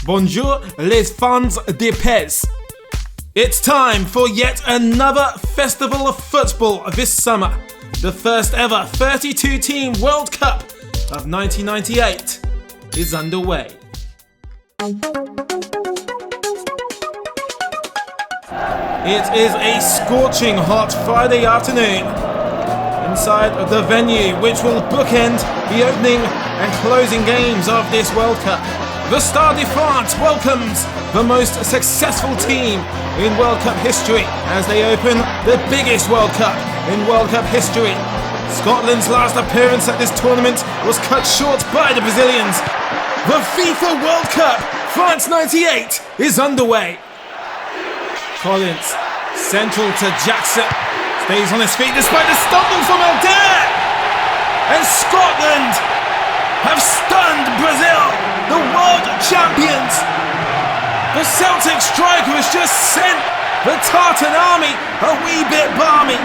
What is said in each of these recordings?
Bonjour les fans de PES. It's time for yet another festival of football this summer. The first ever 32-team World Cup of 1998 is underway. It is a scorching hot Friday afternoon inside the venue which will bookend the opening and closing games of this World Cup. The Stade de France welcomes the most successful team in World Cup history as they open the biggest World Cup in World Cup history. Scotland's last appearance at this tournament was cut short by the Brazilians. The FIFA World Cup France 98 is underway. Collins, central to Jackson, stays on his feet despite the stumble from Alder. And Scotland have stunned Brazil, the world champions. The Celtic striker has just sent the Tartan army a wee bit balmy.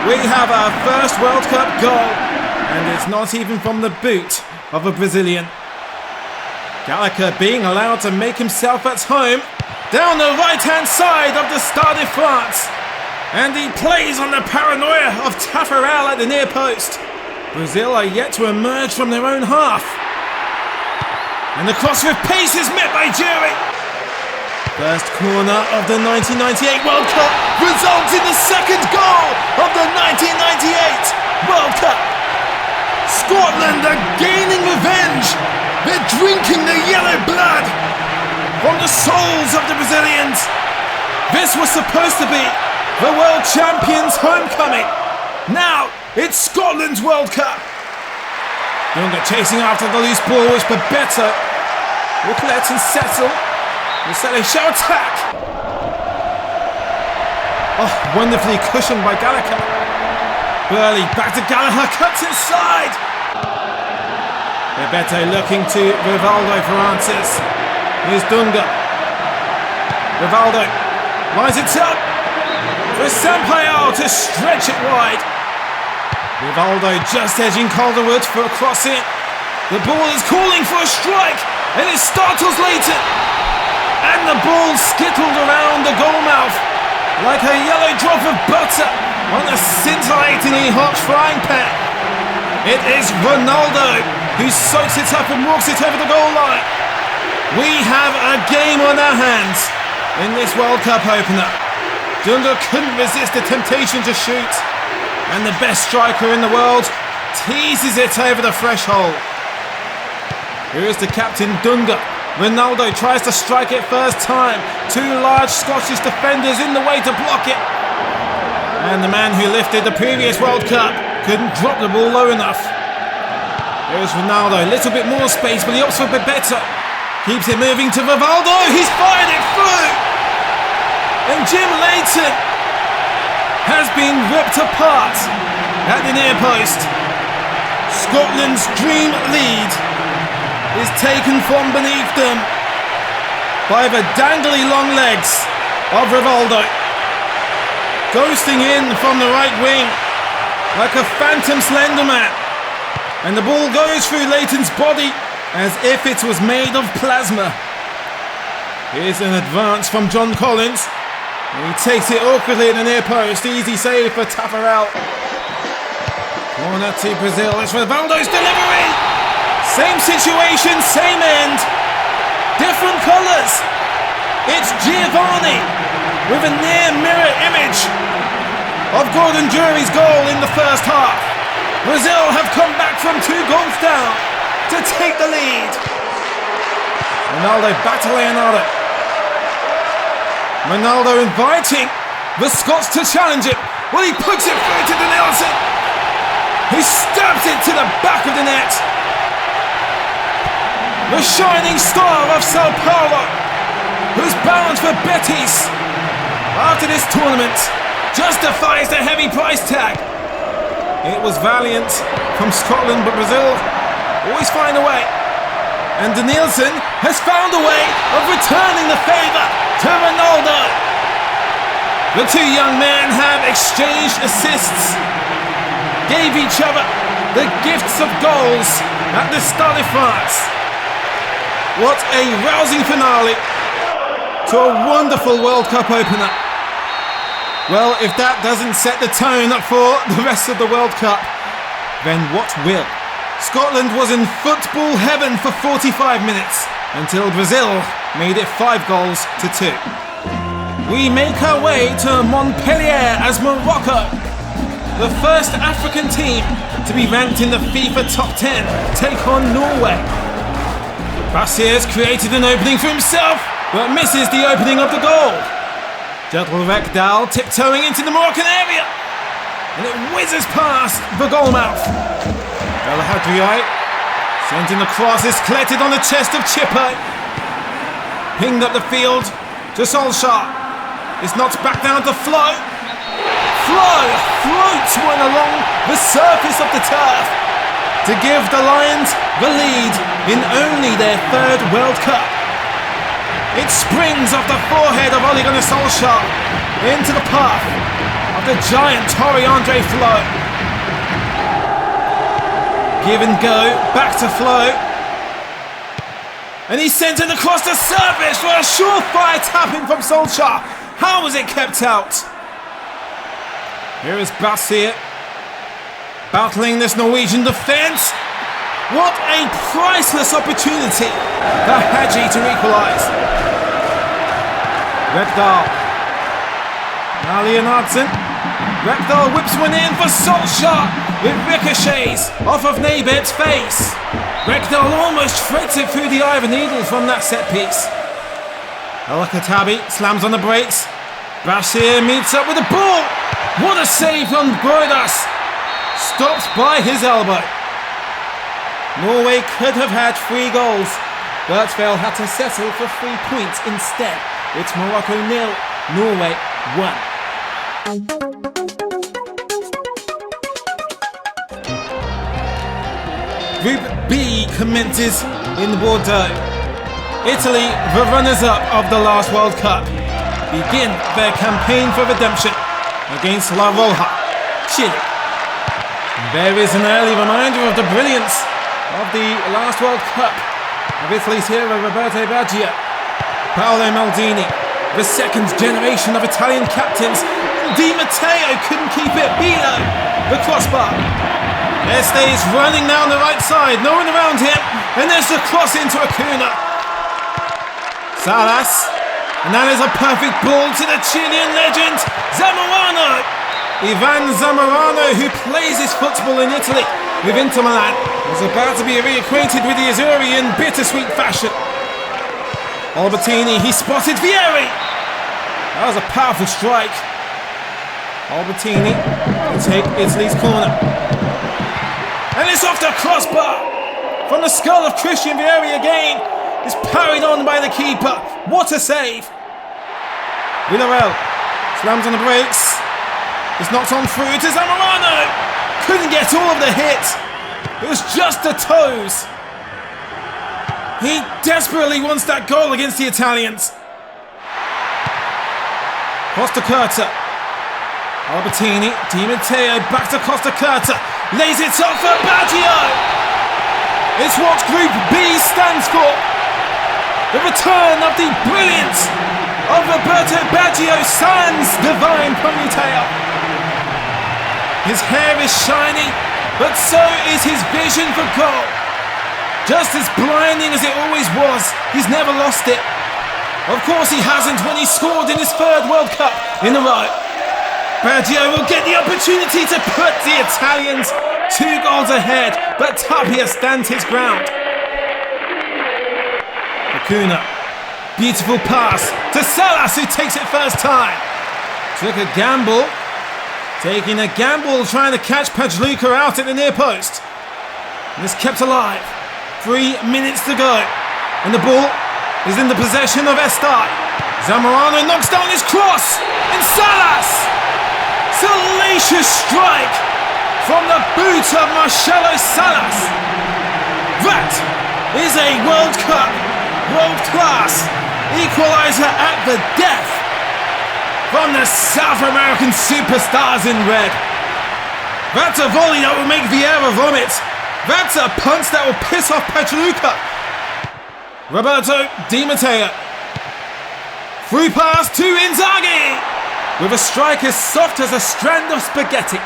We have our first World Cup goal, and it's not even from the boot of a Brazilian. Gallagher being allowed to make himself at home down the right-hand side of the Stade de France, and he plays on the paranoia of Tafarel at the near post. Brazil are yet to emerge from their own half, and the cross with pace is met by Jury. First corner of the 1998 World Cup results in the second goal of the 1998 World Cup. Scotland are gaining revenge. They're drinking the yellow blood from the souls of the Brazilians. This was supposed to be the world champions' homecoming. Now it's Scotland's World Cup. Dunga chasing after the loose ball, which Bebeto will collect and settle. Marcelo shall attack. Oh, wonderfully cushioned by Gallagher. Burley back to Gallagher, cuts inside. Bebeto looking to Rivaldo for answers. Here's Dunga. Rivaldo lines it up for Sampaio to stretch it wide. Rivaldo just edging Calderwood for a cross in. The ball is calling for a strike, and it startles Leighton. And the ball skittled around the goal mouth like a yellow drop of butter on a scintillatingly hot frying pan. It is Ronaldo who soaks it up and walks it over the goal line. We have a game on our hands in this World Cup opener. Dunga couldn't resist the temptation to shoot, and the best striker in the world teases it over the threshold. Here is the captain, Dunga. Ronaldo tries to strike it first time. Two large Scottish defenders in the way to block it. And the man who lifted the previous World Cup couldn't drop the ball low enough. Here's Ronaldo, a little bit more space, but he opts for Bebeto. Keeps it moving to Rivaldo, he's fired it through! And Jim Leighton has been ripped apart at the near post. Scotland's dream lead is taken from beneath them by the dangly long legs of Rivaldo. Ghosting in from the right wing like a phantom slender man. And the ball goes through Leighton's body as if it was made of plasma. Here's an advance from John Collins. And he takes it awkwardly in the near post. Easy save for Tafarel. Corner to Brazil. It's Rivaldo's delivery. Same situation, same end. Different colours. It's Giovanni with a near mirror image of Gordon Jury's goal in the first half. Brazil have come back from 2 goals down to take the lead. Ronaldo back to Leonardo. Ronaldo inviting the Scots to challenge it. Well, he puts it through to Danielson. He stabs it to the back of the net. The shining star of Sao Paulo, who's bound for Betis after this tournament, justifies the heavy price tag. It was valiant from Scotland, but Brazil always find a way. And Danielson has found a way of returning the favour to Ronaldo. The two young men have exchanged assists, gave each other the gifts of goals at the Stade de France. What a rousing finale to a wonderful World Cup opener. Well, if that doesn't set the tone for the rest of the World Cup, then what will? Scotland was in football heaven for 45 minutes until Brazil made it 5-2. We make our way to Montpellier as Morocco, the first African team to be ranked in the FIFA Top 10, take on Norway. Bassier's created an opening for himself, but misses the opening of the goal. Revaldo tiptoeing into the Moroccan area, and it whizzes past the goalmouth. El Hadriai sent in the cross, is collected on the chest of Chipper. Pinged up the field to Solskjaer. It's knocked back down to Flo. Flo floats one along the surface of the turf to give the Lions the lead in only their 3rd World Cup. It springs off the forehead of Ole Gunnar Solskjaer into the path of the giant Torre Andre Flo. Give and go, back to Flo. And he sent it across the surface for a surefire tap-in from Solskjaer. How was it kept out? Here is Bassier battling this Norwegian defence. What a priceless opportunity for Hadji to equalise. Rekdal. Now Leonardson. Rekdal whips one in for Solskjaer. It ricochets off of Nabed's face. Rekdal almost threads it through the eye of a needle from that set piece. El Khattabi slams on the brakes. Bashir meets up with the ball. What a save from Broidas. Stopped by his elbow. Norway could have had 3 goals, but they'll have to settle for 3 points instead. It's Morocco 0, Norway 1. Group B commences in Bordeaux. Italy, the runners-up of the last World Cup, begin their campaign for redemption against La Roja, Chile. There is an early reminder of the brilliance of the last World Cup of Italy's hero Roberto Baggio. Paolo Maldini, the 2nd generation of Italian captains. Di Matteo couldn't keep it below the crossbar. Este's running down the right side, no one around him, and there's the cross into Acuna. Salas, and that is a perfect ball to the Chilean legend, Zamorano. Ivan Zamorano, who plays his football in Italy with Inter Milan, is about to be reacquainted with the Azzurri in bittersweet fashion. Albertini, he spotted Vieri. That was a powerful strike. Albertini will take Italy's corner. And it's off the crossbar. From the skull of Christian Vieri again. It's parried on by the keeper. What a save. Villarreal slams on the brakes. It's knocked on through to Zamorano. Couldn't get all of the hit. It was just the toes. He desperately wants that goal against the Italians. Costa Curta. Albertini. Di Matteo back to Costa Curta. Lays it up for Baggio. It's what Group B stands for. The return of the brilliance of Roberto Baggio sans divine ponytail. His hair is shiny, but so is his vision for goal. Just as blinding as it always was, he's never lost it. Of course he hasn't when he scored in his 3rd World Cup in a row. Baggio will get the opportunity to put the Italians 2 goals ahead, but Tapia stands his ground. Acuna, beautiful pass to Salas, who takes it first time. Took a gamble, taking a gamble trying to catch Pajluka out at the near post. And it's kept alive. 3 minutes to go, and the ball is in the possession of Estai. Zamorano knocks down his cross, and Salas! Salacious strike from the boot of Marcelo Salas. That is a World Cup, world-class equaliser at the death from the South American superstars in red. That's a volley that will make Vieira vomit. That's a punch that will piss off Pajluka. Roberto Di Matteo. Through pass to Inzaghi. With a strike as soft as a strand of spaghetti.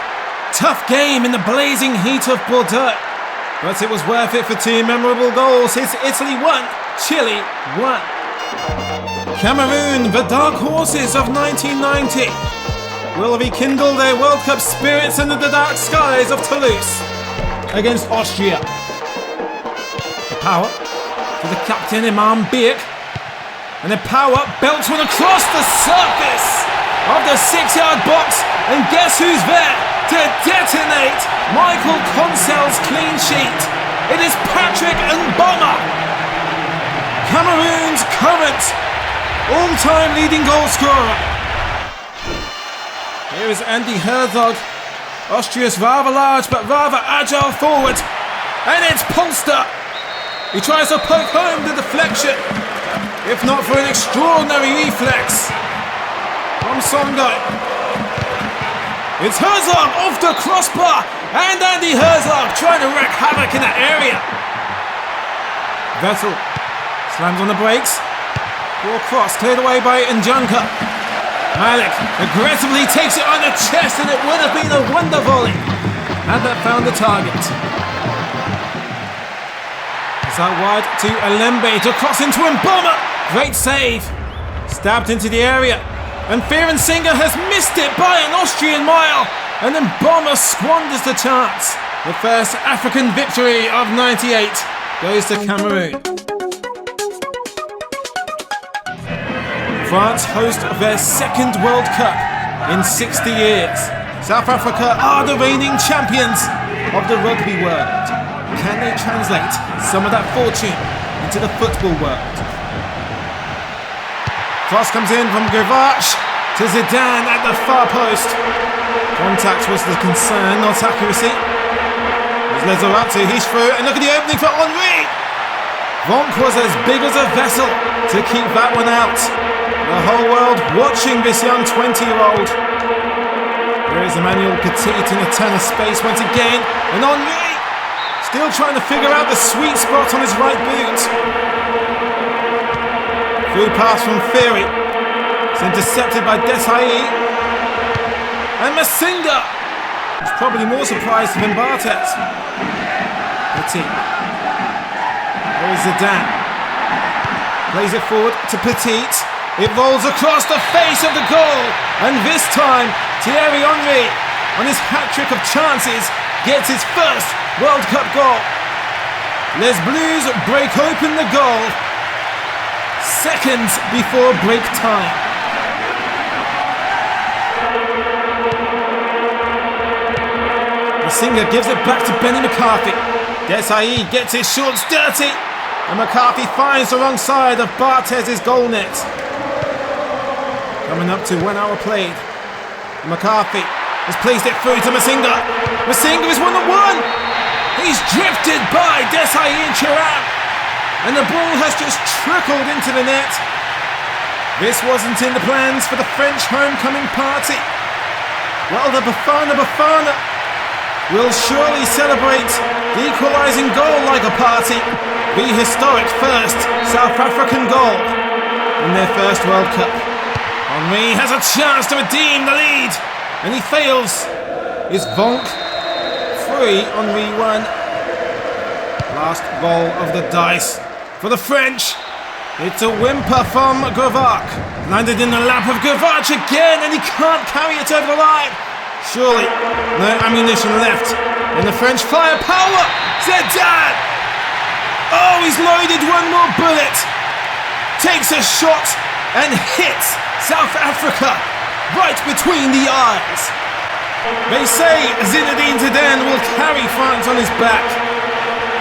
Tough game in the blazing heat of Bordeaux. But it was worth it for two memorable goals. It's Italy 1, Chile 1. Cameroon, the dark horses of 1990, will rekindle their World Cup spirits under the dark skies of Toulouse against Austria. The power to the captain Imam Biek, and the power belts one across the surface of the 6-yard box, and guess who's there to detonate Michael Consel's clean sheet? It is Patrick Mboma, Cameroon's current all-time leading goal scorer. Here is Andy Herzog, Austria's rather large but rather agile forward, and it's Polster. He tries to poke home the deflection, if not for an extraordinary reflex from Songo. It's Herzog off the crossbar, and Andy Herzog trying to wreak havoc in that area. Vettel slams on the brakes. Poor cross cleared away by Njanka. Malik aggressively takes it on the chest, and it would have been a wonder volley had that found the target. It's out wide to Alembe to cross into Mboma. Great save. Stabbed into the area. And Fearon Singer has missed it by an Austrian mile. And then Mboma squanders the chance. The first African victory of '98 goes to Cameroon. France host their second World Cup in 60 years. South Africa are the reigning champions of the rugby world. Can they translate some of that fortune into the football world? Cross comes in from Gravac to Zidane at the far post. Contact was the concern, not accuracy. There's Lezoratu, he's through, and look at the opening for Henry. Vonk was as big as a vessel to keep that one out. The whole world watching this young 20-year-old. There is Emmanuel Petit in a ton of space once again, and Henry still trying to figure out the sweet spot on his right boot. Through pass from Ferry. It's intercepted by Desailly. And Masinga is probably more surprised than Barthez. Petit. There is Zidane. Plays it forward to Petit. It rolls across the face of the goal. And this time, Thierry Henry, on his hat-trick of chances, gets his first World Cup goal. Les Blues break open the goal seconds before break time. The singer gives it back to Benny McCarthy. Desailly gets his shorts dirty, and McCarthy finds the wrong side of Barthez's goal net. Coming up to 1 hour played. McCarthy has placed it through to Masinga. Masinga is 1-1. He's drifted by Desailly and Thuram, and the ball has just trickled into the net. This wasn't in the plans for the French homecoming party. Well, the Bafana will surely celebrate the equalising goal like a party. The historic first South African goal in their first World Cup. Henry has a chance to redeem the lead, and he fails. Is Vonk 3, Henry 1. Last roll of the dice for the French. It's a whimper from Gravac. Landed in the lap of Gravac again, and he can't carry it over the line. Surely no ammunition left in the French firepower. Zidane! Oh, he's loaded one more bullet. Takes a shot and hits South Africa right between the eyes. They say Zinedine Zidane will carry France on his back.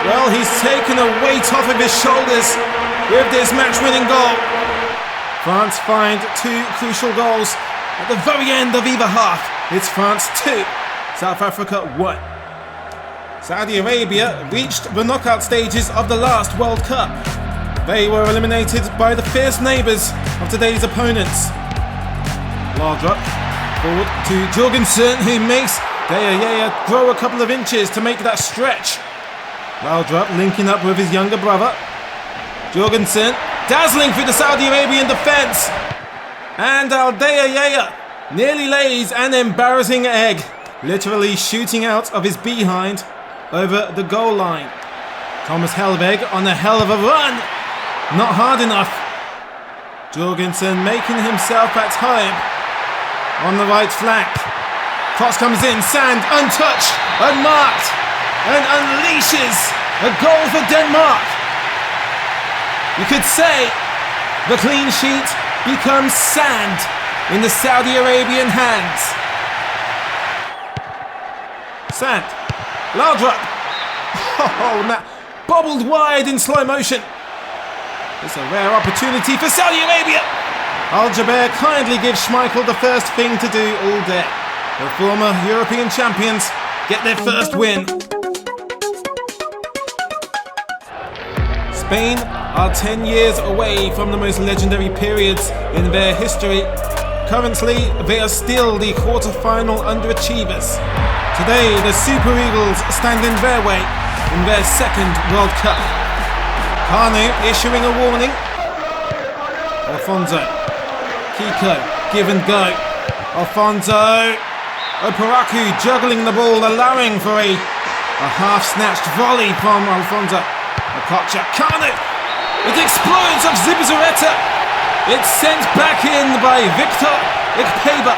Well, he's taken a weight off of his shoulders with this match-winning goal. France find 2 crucial goals at the very end of either half. It's France 2, South Africa 1. Saudi Arabia reached the knockout stages of the last World Cup. They were eliminated by the fierce neighbours of today's opponents. Laudrup forward to Jorgensen, who makes Deya grow a couple of inches to make that stretch. Laudrup linking up with his younger brother. Jorgensen dazzling through the Saudi Arabian defence. And Aldea nearly lays an embarrassing egg, literally shooting out of his behind over the goal line. Thomas Helveg on a hell of a run. Not hard enough. Jorgensen making himself at home on the right flank. Cross comes in, Sand untouched, unmarked, and unleashes a goal for Denmark. You could say the clean sheet becomes sand in the Saudi Arabian hands. Sand, Laudrup. Oh, now bobbled wide in slow motion. It's a rare opportunity for Saudi Arabia. Al-Jaber kindly gives Schmeichel the first thing to do all day. The former European champions get their first win. Spain are 10 years away from the most legendary periods in their history. Currently, they are still the quarter-final underachievers. Today, the Super Eagles stand in their way in their second World Cup. Kanu issuing a warning. Alfonso. Kiko, give and go. Alfonso. Oparaku juggling the ball, allowing for a half-snatched volley from Alfonso. Okocha, Kanu. It explodes off Zubizarreta. It's sent back in by Victor Ikpeba.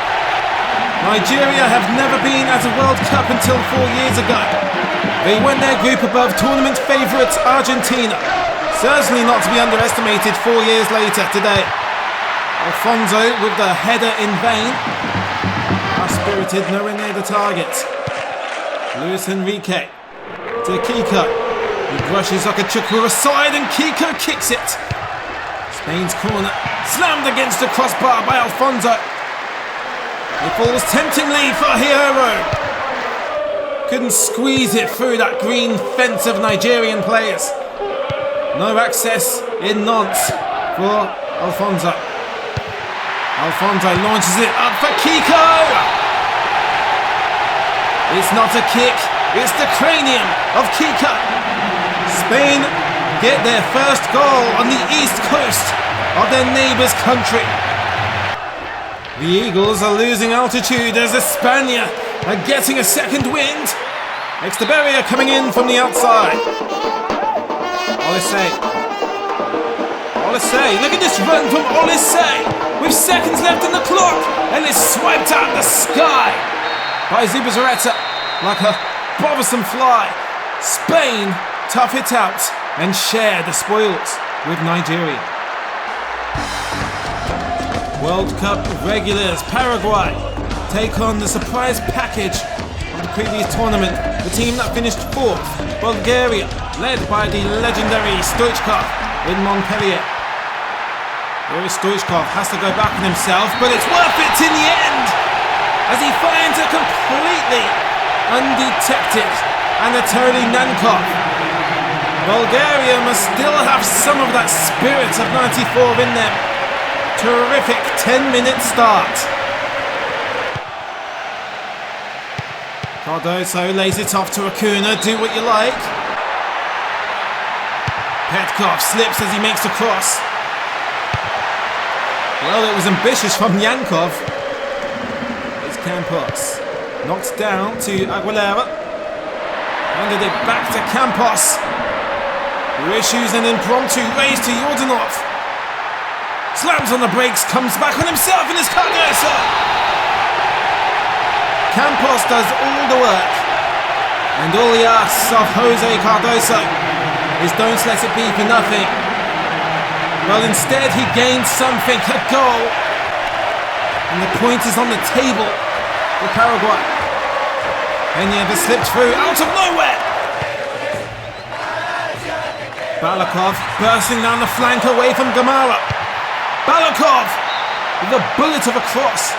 Nigeria have never been at a World Cup until 4 years ago. They won their group above tournament favourites Argentina. Certainly not to be underestimated 4 years later today. Alfonso with the header in vain. Spirited nowhere near the target. Luis Enrique to Kiko. He brushes Okachukwu aside and Kiko kicks it. Spain's corner slammed against the crossbar by Alfonso. It falls temptingly for Hierro. Couldn't squeeze it through that green fence of Nigerian players. No access in Nantes for Alfonso. Alfonso launches it up for Kiko. It's not a kick, it's the cranium of Kiko. Spain get their first goal on the east coast of their neighbour's country. The Eagles are losing altitude as España are getting a second wind. Exteberia coming in from the outside. Olise, look at this run from Olise with seconds left on the clock, and it's swiped out the sky by Zubizarreta like a bothersome fly. Spain tough it out and share the spoils with Nigeria. World Cup regulars Paraguay take on the surprise package of the previous tournament, the team that finished 4th, Bulgaria, led by the legendary Stoichkov in Montpellier. Boris Stoichkov has to go back on himself, but it's worth it in the end as he finds a completely undetected Anatoly Nankov. Bulgaria must still have some of that spirit of '94 in them. Terrific 10-minute start. Cardoso lays it off to Acuna, do what you like. Petkov slips as he makes the cross. Well, it was ambitious from Yankov. It's Campos. Knocked down to Aguilera. Handed it back to Campos, who issues an impromptu raise to Yordanov. Slams on the brakes, comes back on himself, and it's Cardoso. Campos does all the work, and all he asks of Jose Cardoso is don't let it be for nothing. Well, instead he gains something, a goal, and the point is on the table for Paraguay. Peña has slipped through out of nowhere. Balakov bursting down the flank away from Gamara. Balakov with a bullet of a cross.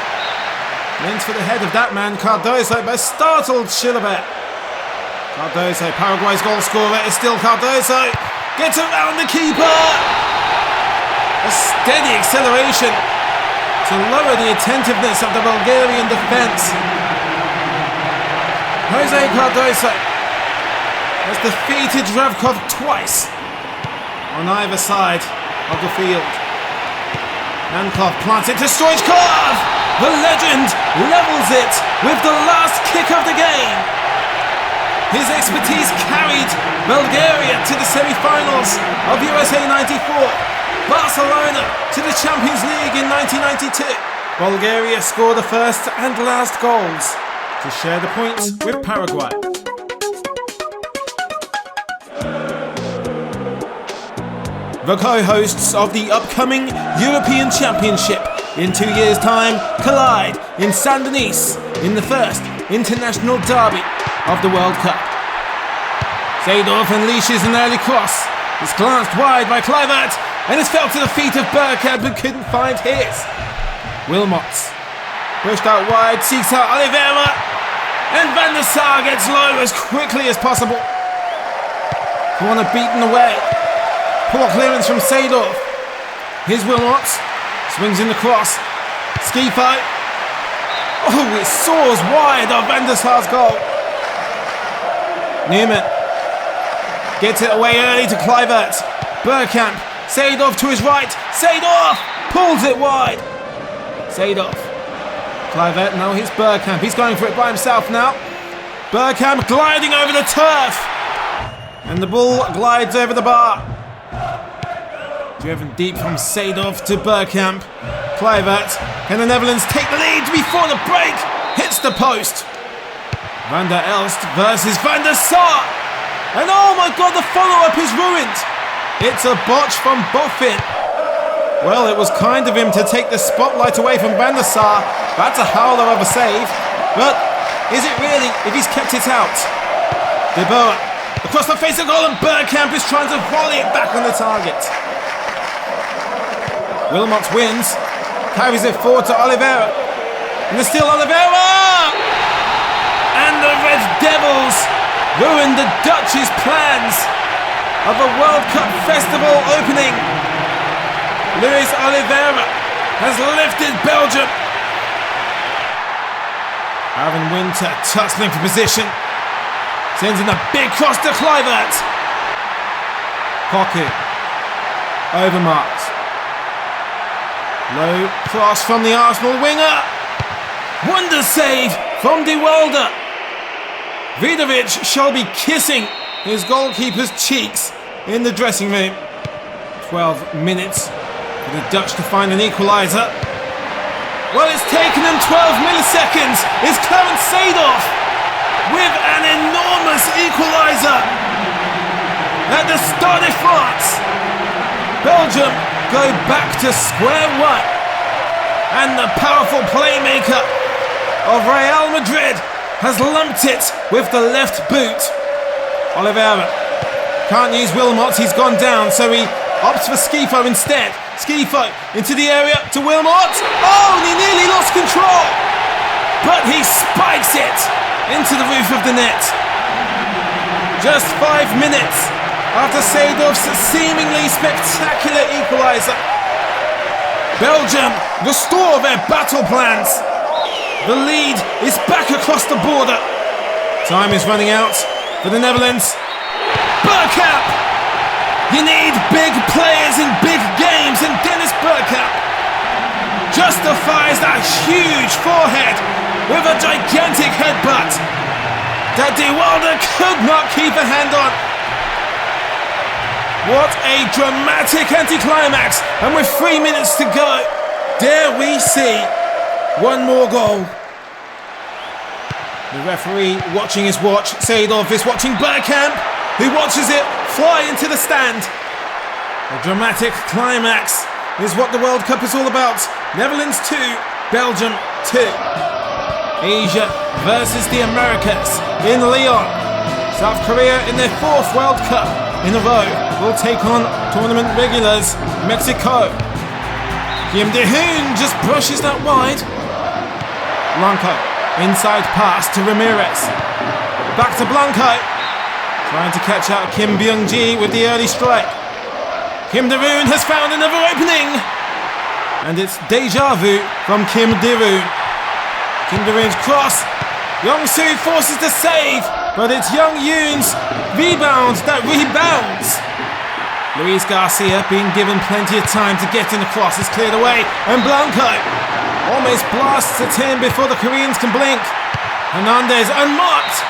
Meant for the head of that man, Cardoso, but startled Chilabert. Cardoso, Paraguay's goal scorer, is still Cardoso. Gets around the keeper. A steady acceleration to lower the attentiveness of the Bulgarian defence. Jose Cardoso has defeated Ravkov twice on either side of the field. Nankov plants it to Stoichkov! The legend levels it with the last kick of the game. His expertise carried Bulgaria to the semi-finals of USA 94, Barcelona to the Champions League in 1992. Bulgaria scored the first and last goals to share the points with Paraguay. The co-hosts of the upcoming European Championship in 2 years' time collide in Saint-Denis in the first international derby of the World Cup. Seedorf unleashes an early cross. It's glanced wide by Kluivert and it's fell to the feet of Bergkamp who couldn't find his. Wilmots pushed out wide, seeks out Oliveira, and Van der Sar gets low as quickly as possible. Corner beaten away. Poor clearance from Seedorf. Here's Wilmots. Swings in the cross. Schifo. Oh, it soars wide of Van der Sar's goal. Newman gets it away early to Kluivert. Bergkamp. Seedorf to his right. Seedorf pulls it wide. Seedorf. Kluivert. No, here's Bergkamp. He's going for it by himself now. Bergkamp gliding over the turf. And the ball glides over the bar. Driven deep from Seedorf to Bergkamp. Kluivert. Can the Netherlands take the lead before the break? Hits the post. Van der Elst versus Van der Sar. And oh my god, the follow-up is ruined. It's a botch from Boffin. Well, it was kind of him to take the spotlight away from Van der Sar. That's a howler of a save. But is it really if he's kept it out? De Boer across the face of goal and Bergkamp is trying to volley it back on the target. Wilmots wins, carries it forward to Oliveira. And there's still Oliveira! And the Red Devils ruined the Dutch's plans of a World Cup festival opening. Luis Oliveira has lifted Belgium. Aaron Winter tussling for position. Sends in a big cross to Kluivert. Koku. Overmarked. Low cross from the Arsenal winger. Wonder save from De Wilde. Vidovic shall be kissing his goalkeeper's cheeks in the dressing room. 12 minutes for the Dutch to find an equaliser. Well, it's taken them 12 milliseconds. It's Clarence Seedorf with an enormous equaliser at the Stade de France. Belgium go back to square one, and the powerful playmaker of Real Madrid has lumped it with the left boot. Oliveira can't use Wilmots, he's gone down, so he opts for Schifo instead. Schifo into the area to Wilmots. Oh, and he nearly lost control, but he spikes it into the roof of the net. Just 5 minutes after Seedorf's seemingly spectacular equaliser, Belgium restore their battle plans. The lead is back across the border. Time is running out for the Netherlands. Bergkamp! You need big players in big games, and Dennis Bergkamp justifies that huge forehead with a gigantic headbutt that De Wilde could not keep a hand on. What a dramatic anticlimax, and with 3 minutes to go, dare we see one more goal. The referee watching his watch. Seedorf is watching Bergkamp, who watches it fly into the stand. A dramatic climax is what the World Cup is all about. Netherlands 2, Belgium 2. Asia versus the Americas in Lyon. South Korea in their 4th World Cup in a row will take on tournament regulars Mexico. Kim De-hoon just brushes that wide. Blanco, inside pass to Ramirez. Back to Blanco. Trying to catch out Kim Byung-ji with the early strike. Kim De-hoon has found another opening. And it's deja vu from Kim De-hoon. Kim De-hoon's cross. Young-soo forces the save, but it's Young-yoon's rebound that rebounds. Luis Garcia being given plenty of time to get in the cross. It's cleared away. And Blanco almost blasts it in before the Koreans can blink. Hernandez unmarked,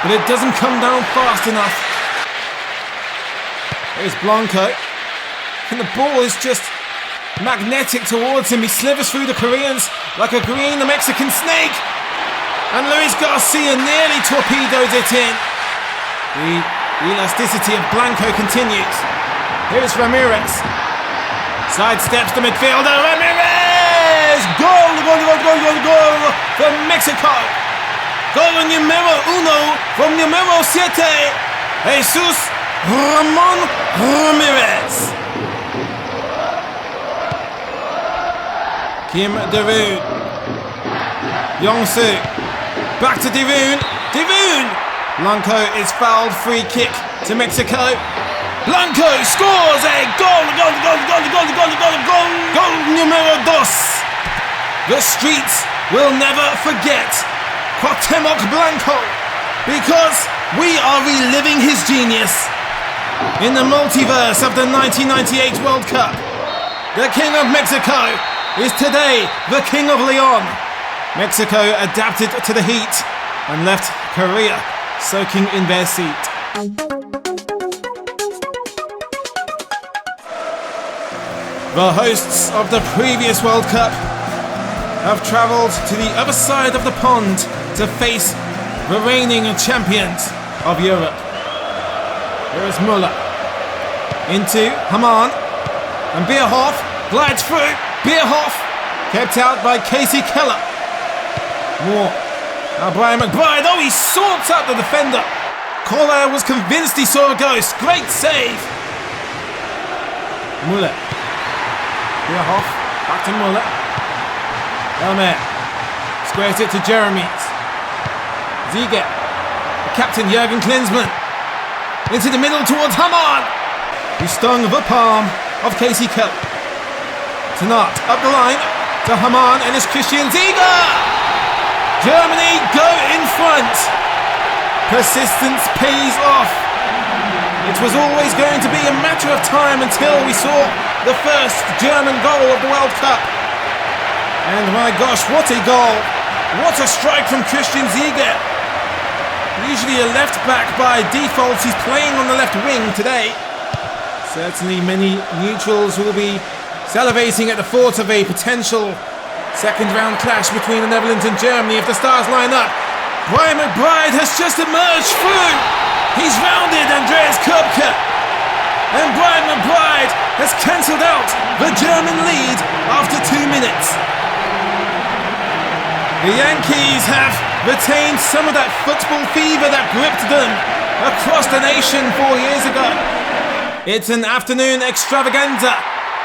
but it doesn't come down fast enough. Here's Blanco. And the ball is just magnetic towards him. He slithers through the Koreans like a green Mexican snake. And Luis Garcia nearly torpedoes it in. The elasticity of Blanco continues. Here's Ramirez. Sidesteps the midfielder. Ramirez! Goal! Goal! Goal! Goal! Goal! Goal! For Mexico. Goal numero uno from numero 7. Jesus Ramon Ramirez. Kim Devoon. Yongsu. Back to Devoon. Devoon! Blanco is fouled. Free kick to Mexico. Blanco scores a goal! Goal! Goal! Goal! Goal! Goal! Goal! Goal! Goal numero 2. The streets will never forget Cuauhtemoc Blanco, because we are reliving his genius in the multiverse of the 1998 World Cup. The King of Mexico is today the King of Leon. Mexico adapted to the heat and left Korea soaking in their seat. The hosts of the previous World Cup have travelled to the other side of the pond to face the reigning champions of Europe. Here is Müller into Hamann, and Bierhoff glides through. Bierhoff kept out by Casey Keller. More. Now Brian McBride. Oh, he sorts out the defender. Koller was convinced he saw a ghost. Great save. Müller. Bierhoff. Back to Müller. Elmer. Squares it to Jeremy's. Ziege. The captain Jürgen Klinsmann. Into the middle towards Hamann, who stung the palm of Casey Keller. Tonight up the line to Hamann and it's Christian Ziege. Germany go in front. Persistence pays off. It was always going to be a matter of time until we saw the first German goal of the World Cup. And my gosh, what a goal. What a strike from Christian Ziege. Usually a left back by default. He's playing on the left wing today. Certainly many neutrals will be salivating at the thought of a potential second round clash between the Netherlands and Germany if the stars line up. Brian McBride has just emerged through. He's rounded Andreas Köpke. And Brian McBride has cancelled out the German lead after 2 minutes. The Yankees have retained some of that football fever that gripped them across the nation 4 years ago. It's an afternoon extravaganza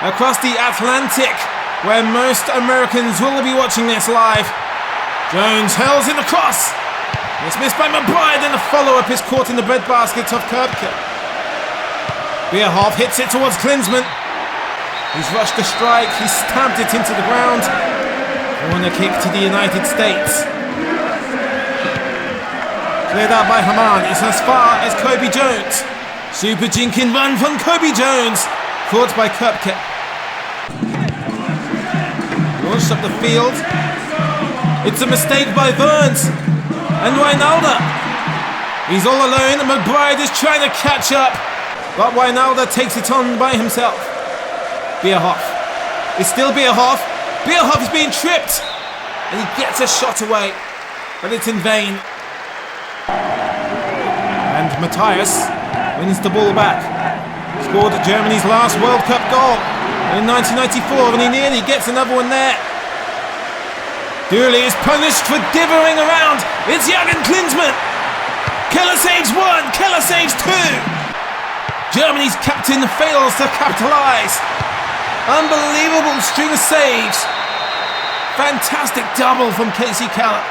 across the Atlantic where most Americans will be watching this live. Jones hurls in the cross. It's missed by McBride and the follow-up is caught in the breadbasket of Köpke. Bierhoff hits it towards Klinsmann. He's rushed the strike. He's stamped it into the ground. Corner kick to the United States. Cleared out by Hamann. It's as far as Kobe Jones. Super jinking run from Kobe Jones. Caught by Köpke. Launched up the field. It's a mistake by Burns. And Wijnaldum. He's all alone and McBride is trying to catch up. But Wijnaldum takes it on by himself. Bierhoff. It's still Bierhoff. Bierhoff is being tripped. And he gets a shot away. But it's in vain. And Matthias wins the ball back. Scored Germany's last World Cup goal in 1994 and he nearly gets another one there. Dooley is punished for dithering around. It's Jürgen Klinsmann. Keller saves 1, Keller saves 2. Germany's captain fails to capitalise. Unbelievable string of saves. Fantastic double from Casey Keller.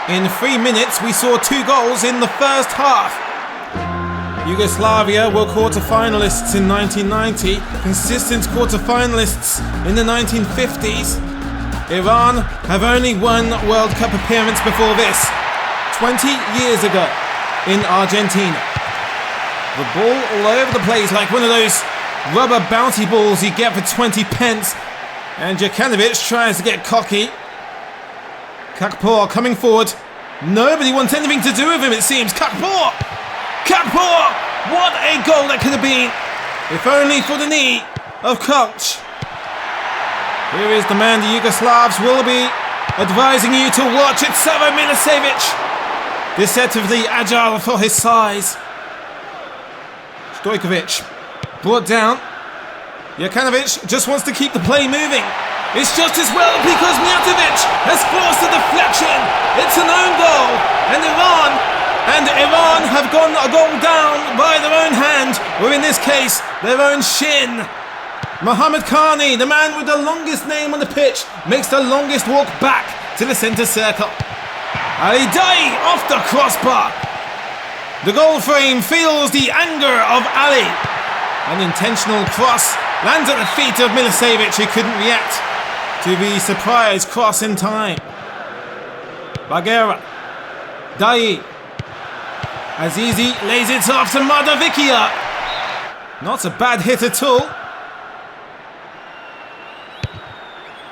In 3 minutes, we saw 2 goals in the first half. Yugoslavia were quarter-finalists in 1990, consistent quarter-finalists in the 1950s. Iran have only one World Cup appearance before this, 20 years ago, in Argentina. The ball all over the place like one of those rubber bounty balls you get for 20 pence. And Jokanovic tries to get cocky. Kakpour coming forward. Nobody wants anything to do with him, it seems. Kakpour! Kakpour! What a goal that could have been, if only for the knee of Coach. Here is the man the Yugoslavs will be advising you to watch. It's Savo Milicevic, deceptively agile for his size. Stojkovic brought down. Jokanovic just wants to keep the play moving. It's just as well because Mijatovic has forced a deflection. It's an own goal, and Iran have gone a goal down by their own hand, or in this case, their own shin. Mohamed Khani, the man with the longest name on the pitch, makes the longest walk back to the centre circle. Ali Daei off the crossbar. The goal frame feels the anger of Ali. An intentional cross lands at the feet of Milicevic, who couldn't react to the surprise cross in time. Bagheera. Daei. Azizi lays it off to Madavikia. Not a bad hit at all.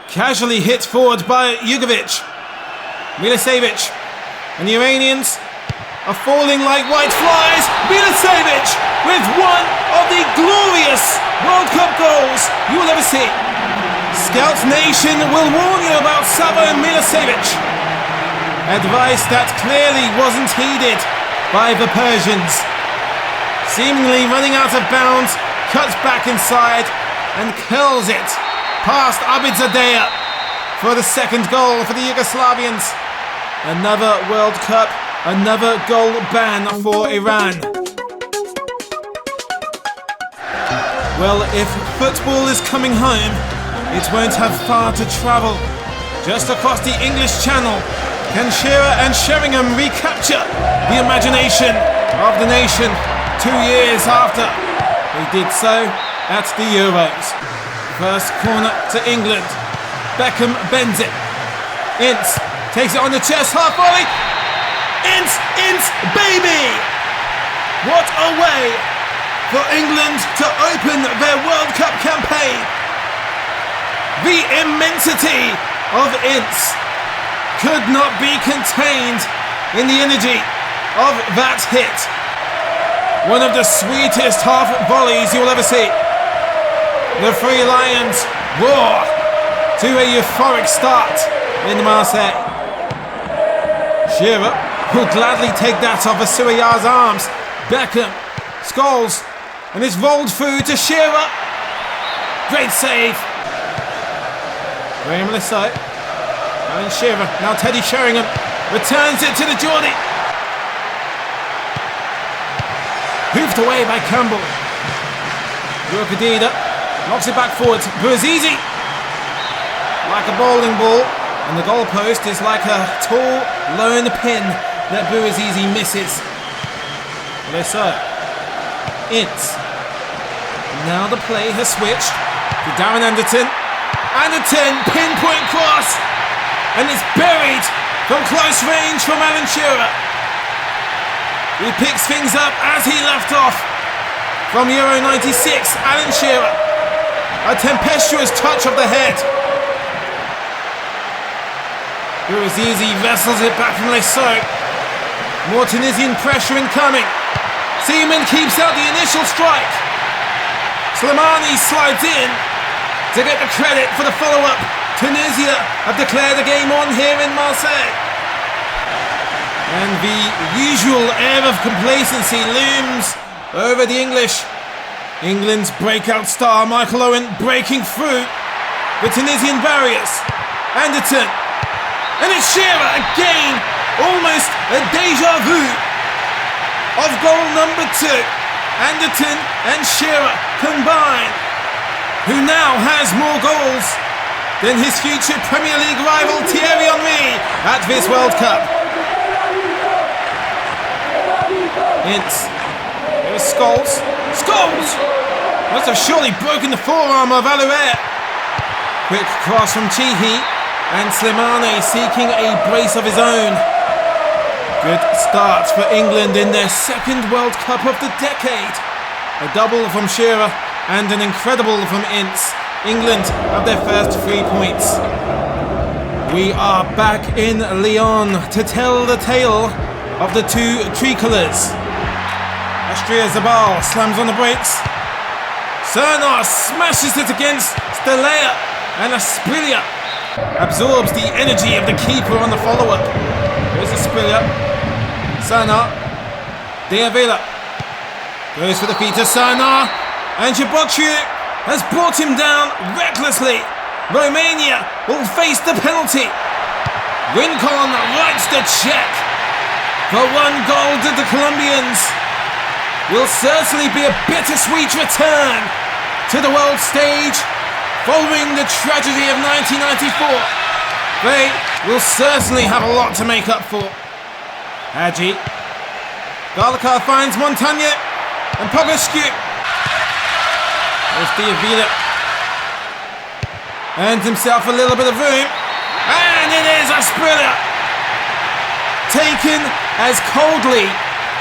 Casually hit forward by Jugovic. Milicevic. And the Iranians are falling like white flies. Milicevic with one of the glorious World Cup goals you will ever see. Scouts Nation will warn you about Savo Milicevic. Advice that clearly wasn't heeded by the Persians. Seemingly running out of bounds, cuts back inside and curls it past Abidzadeh for the second goal for the Yugoslavians. Another World Cup, another goal ban for Iran. Well, if football is coming home, it won't have far to travel. Just across the English Channel, can Shearer and Sheringham recapture the imagination of the nation 2 years after they did so at the Euros. First corner to England. Beckham bends it. Ince takes it on the chest, half volley. Ince, baby! What a way for England to open their World Cup campaign. The immensity of Ince could not be contained in the energy of that hit. One of the sweetest half volleys you will ever see. The Three Lions roar to a euphoric start in Marseille. Shearer will gladly take that off of Surayar's arms. Beckham, Scholes, and it's rolled through to Shearer. Great save. Graham Lissow. Alan Shearer, now Teddy Sheringham returns it to the Geordie. Hoofed away by Campbell. Rukadida knocks it back forward. Bouazizi, like a bowling ball, and the goalpost is like a tall lone pin that Bouazizi misses. Lissow. Ince. Now the play has switched to Darren Anderton. Anderton, pinpoint cross, and it's buried from close range from Alan Shearer. He picks things up as he left off from Euro 96. Alan Shearer, a tempestuous touch of the head. Bouazizi vessels it back from Lissow. More Tunisian pressure incoming. Seaman keeps out the initial strike. Slimani slides in to get the credit for the follow-up. Tunisia have declared the game on here in Marseille. And the usual air of complacency looms over the English. England's breakout star Michael Owen breaking through the Tunisian barriers. Anderton. And it's Shearer again. Almost a deja vu of goal number 2. Anderton and Shearer combined. Who now has more goals than his future Premier League rival Thierry Henry at this World Cup. Ince. Here's Scholes. Scholes! Must have surely broken the forearm of Alouet. Quick cross from Chihi, and Slimane seeking a brace of his own. Good start for England in their second World Cup of the decade. A double from Shearer and an incredible from Ince. England have their first 3 points. We are back in Lyon to tell the tale of the two tricolours. Austria Zabal slams on the brakes. Cernar smashes it against Stelea, and Asprilla absorbs the energy of the keeper on the follow-up. Here's Asprilla. Cernar. De Avila goes for the feet of Cernar, and Jabotchu has brought him down recklessly. Romania will face the penalty. Rincon writes the check for 1 goal to the Colombians. Will certainly be a bittersweet return to the world stage following the tragedy of 1994. They will certainly have a lot to make up for. Hadji. Galakar finds Montagne and Popescu. There's Diavila. Earns himself a little bit of room. And it is Asprilla. Taken as coldly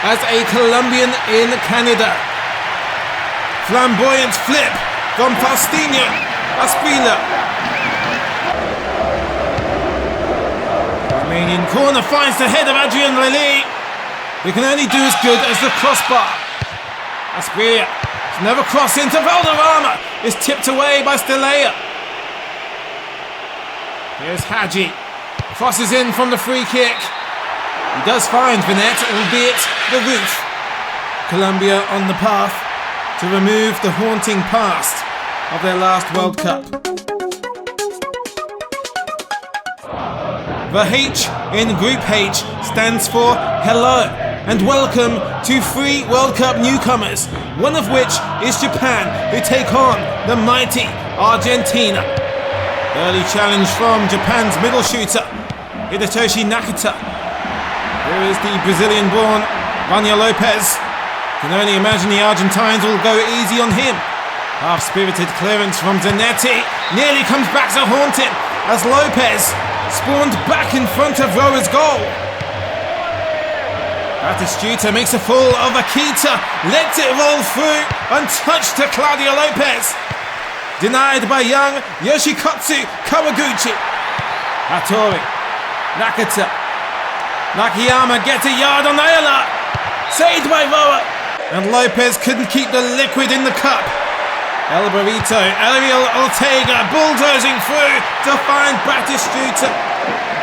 as a Colombian in Canada. Flamboyant flip from Faustino. Asprilla. Romanian corner finds the head of Adrian Lely. He can only do as good as the crossbar. Asprilla has never crossed into Valderrama. Is tipped away by Stelea. Here's Hadji. Crosses in from the free kick. He does find Vinet, albeit the roof. Colombia on the path to remove the haunting past of their last World Cup. The H in Group H stands for hello and welcome to 3 World Cup newcomers, one of which is Japan, who take on the mighty Argentina. Early challenge from Japan's middle shooter, Hidetoshi Nakata. Here is the Brazilian-born Vania Lopez. Can only imagine the Argentines will go easy on him. Half-spirited clearance from Zanetti nearly comes back to haunt him as Lopez spawned back in front of Rower's goal. Batistuta makes a fool of Akita, lets it roll through, untouched to Claudio Lopez. Denied by young Yoshikotsu Kawaguchi. Hattori, Nakata. Nakayama gets a yard on Ayala. Saved by Rower. And Lopez couldn't keep the liquid in the cup. El Burrito, Ariel Ortega bulldozing through to find Batistuta.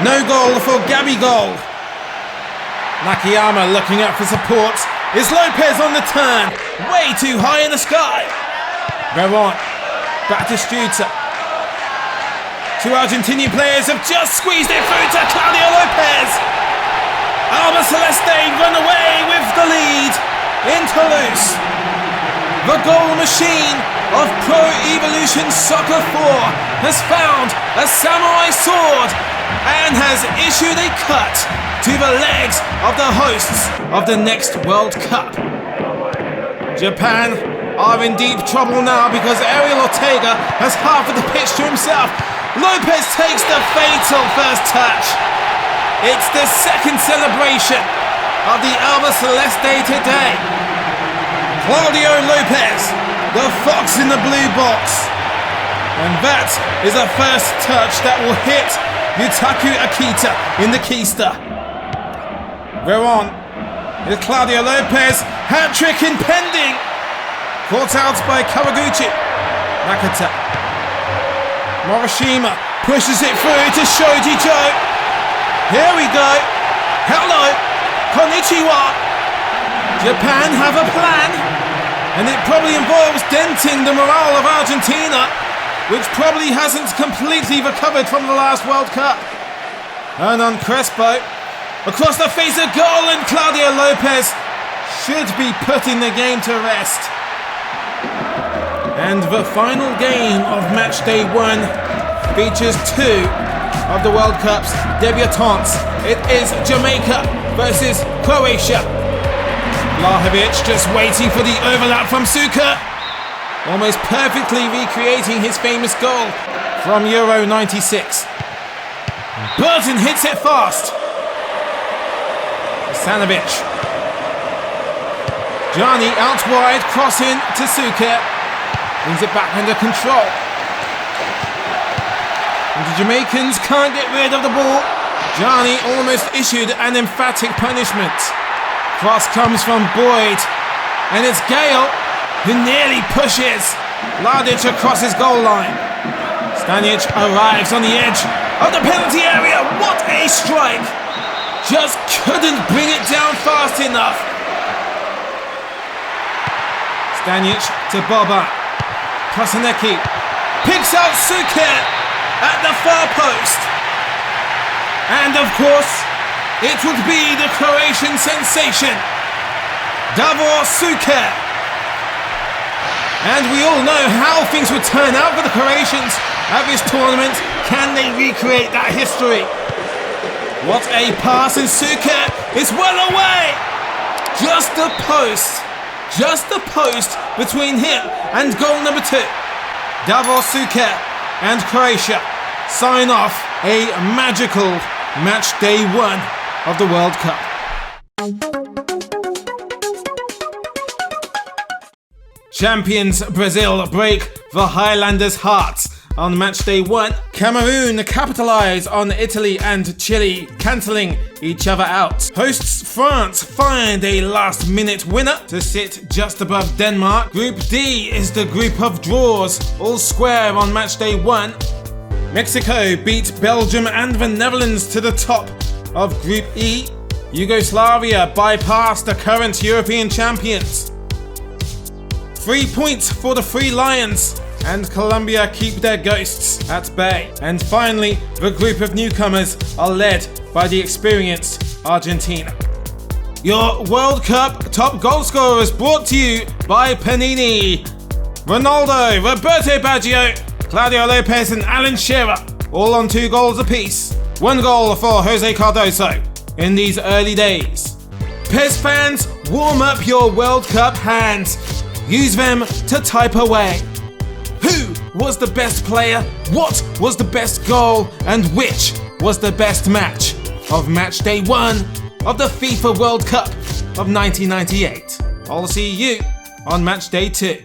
No goal for Gabigol. Nakayama looking up for support. Is Lopez on the turn? Way too high in the sky. Veron, Batistuta. 2 Argentinian players have just squeezed it through to Claudio Lopez. Alba Celeste run away with the lead in Toulouse. The goal machine of Pro Evolution Soccer 4 has found a samurai sword and has issued a cut to the legs of the hosts of the next World Cup. Japan are in deep trouble now because Ariel Ortega has half of the pitch to himself. Lopez takes the fatal first touch. It's the second celebration of the Alba Celeste today. Claudio Lopez, the fox in the blue box. And that is a first touch that will hit Yutaku Akita in the keister. Veron is Claudio Lopez, hat-trick impending. Caught out by Kawaguchi. Nakata. Morishima pushes it through to Shoji Joe. Here we go. Hello. Konnichiwa. Japan have a plan, and it probably involves denting the morale of Argentina, which probably hasn't completely recovered from the last World Cup. Hernan Crespo across the face of goal, and Claudio Lopez should be putting the game to rest. And the final game of match day 1 features 2 of the World Cup's debutantes. It is Jamaica versus Croatia. Blahovic just waiting for the overlap from Suka, almost perfectly recreating his famous goal from Euro 96. Burton hits it fast. Stanovic. Gianni out wide, crossing to Suker. Brings it back under control. And the Jamaicans can't get rid of the ball. Gianni almost issued an emphatic punishment. Cross comes from Boyd. And it's Gale who nearly pushes Mladic across his goal line. Stanic arrives on the edge of the penalty area. What a strike! Just couldn't bring it down fast enough. Stanic to Boba. Kosanecki picks out Suker at the far post. And of course, it would be the Croatian sensation, Davor Suker. And we all know how things would turn out for the Croatians at this tournament. Can they recreate that history? What a pass, and Suker is well away. Just the post between him and goal number 2. Davor Suker and Croatia sign off a magical match day 1 of the World Cup. Champions Brazil break the Highlanders' hearts on match day 1. Cameroon capitalise on Italy and Chile, cancelling each other out. Hosts France find a last-minute winner to sit just above Denmark. Group D is the group of draws, all square on match day 1. Mexico beat Belgium and the Netherlands to the top of Group E. Yugoslavia bypassed the current European champions. 3 points for the Three Lions, and Colombia keep their ghosts at bay. And finally, the group of newcomers are led by the experienced Argentina. Your World Cup top goal scorers brought to you by Panini. Ronaldo, Roberto Baggio, Claudio Lopez and Alan Shearer, all on 2 goals apiece. 1 goal for Jose Cardoso in these early days. PES fans, warm up your World Cup hands. Use them to type away. Who was the best player? What was the best goal? And which was the best match of match day 1 of the FIFA World Cup of 1998? I'll see you on match day 2.